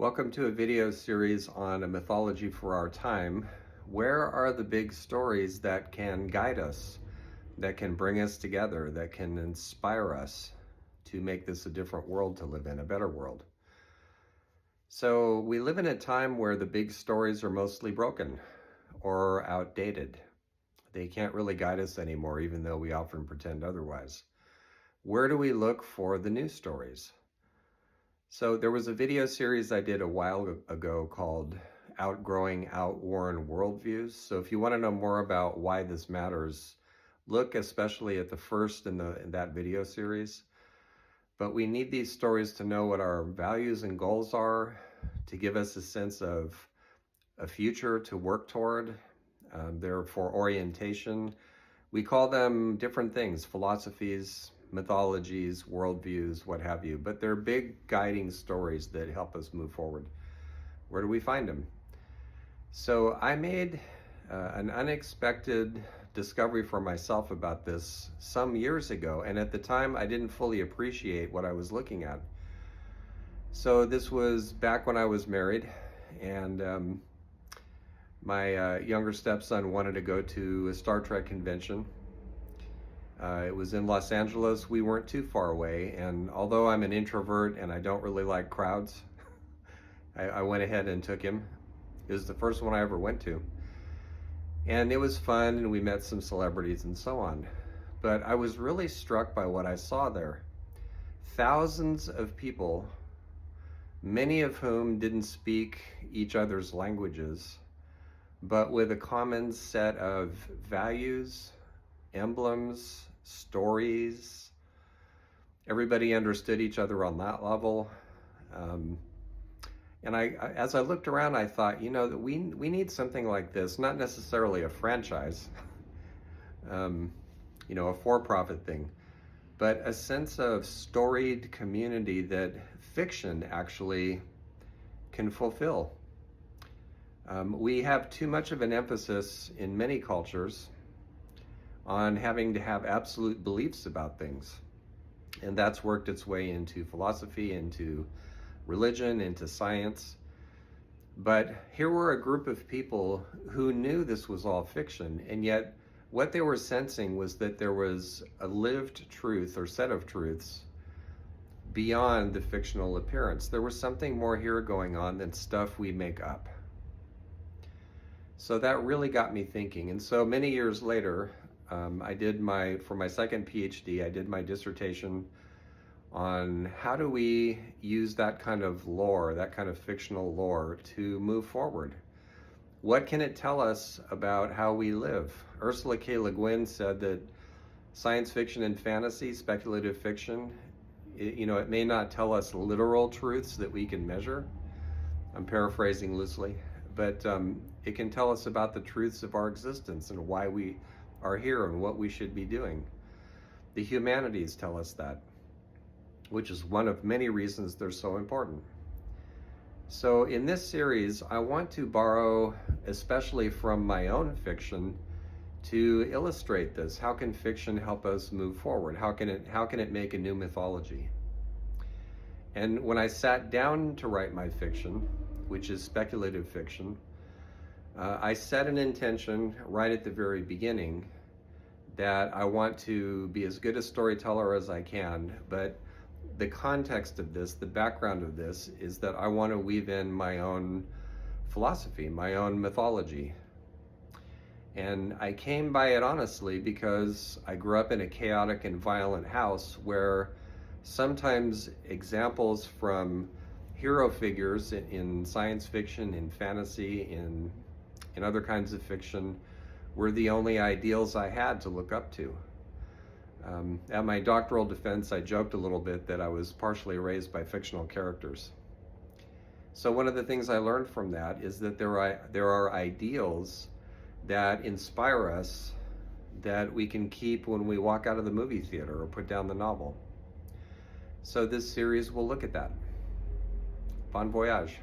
Welcome to a video series on a mythology for our time. Where are the big stories that can guide us, that can bring us together, that can inspire us to make this a different world to live in, a better world? So we live in a time where the big stories are mostly broken or outdated. They can't really guide us anymore, even though we often pretend otherwise. Where do we look for the new stories? So there was a video series I did a while ago called Outgrowing Outworn Worldviews. So if you want to know more about why this matters, look especially at the first in that video series. But we need these stories to know what our values and goals are, to give us a sense of a future to work toward. They're for orientation. We call them different things: philosophies, mythologies, worldviews, what have you, but they're big guiding stories that help us move forward. Where do we find them? So I made an unexpected discovery for myself about this some years ago, and at the time I didn't fully appreciate what I was looking at. So this was back when I was married, and my younger stepson wanted to go to a Star Trek convention. It was in Los Angeles. We weren't too far away, and although I'm an introvert and I don't really like crowds, I went ahead and took him. It was the first one I ever went to. And it was fun, and we met some celebrities and so on. But I was really struck by what I saw there. Thousands of people, many of whom didn't speak each other's languages, but with a common set of values, emblems, stories. Everybody understood each other on that level. And as I looked around, I thought, that we need something like this, not necessarily a franchise, a for-profit thing, but a sense of storied community that fiction actually can fulfill. We have too much of an emphasis in many cultures on having to have absolute beliefs about things. And that's worked its way into philosophy, into religion, into science. But here were a group of people who knew this was all fiction, and yet what they were sensing was that there was a lived truth or set of truths beyond the fictional appearance. There was something more here going on than stuff we make up. So that really got me thinking. And so many years later, for my second PhD, I did my dissertation on how do we use that kind of lore, that kind of fictional lore, to move forward. What can it tell us about how we live? Ursula K. Le Guin said that science fiction and fantasy, speculative fiction, it may not tell us literal truths that we can measure. I'm paraphrasing loosely, but it can tell us about the truths of our existence and why we are here and what we should be doing. The humanities tell us that, which is one of many reasons they're so important. So in this series, I want to borrow, especially from my own fiction, to illustrate this. How can fiction help us move forward? How can it make a new mythology? And when I sat down to write my fiction, which is speculative fiction, I set an intention right at the very beginning that I want to be as good a storyteller as I can, but the context of this, the background of this, is that I want to weave in my own philosophy, my own mythology. And I came by it honestly because I grew up in a chaotic and violent house where sometimes examples from hero figures in science fiction, in fantasy, in other kinds of fiction were the only ideals I had to look up to. At my doctoral defense, I joked a little bit that I was partially raised by fictional characters. So one of the things I learned from that is that there are ideals that inspire us that we can keep when we walk out of the movie theater or put down the novel. So this series will look at that. Bon voyage.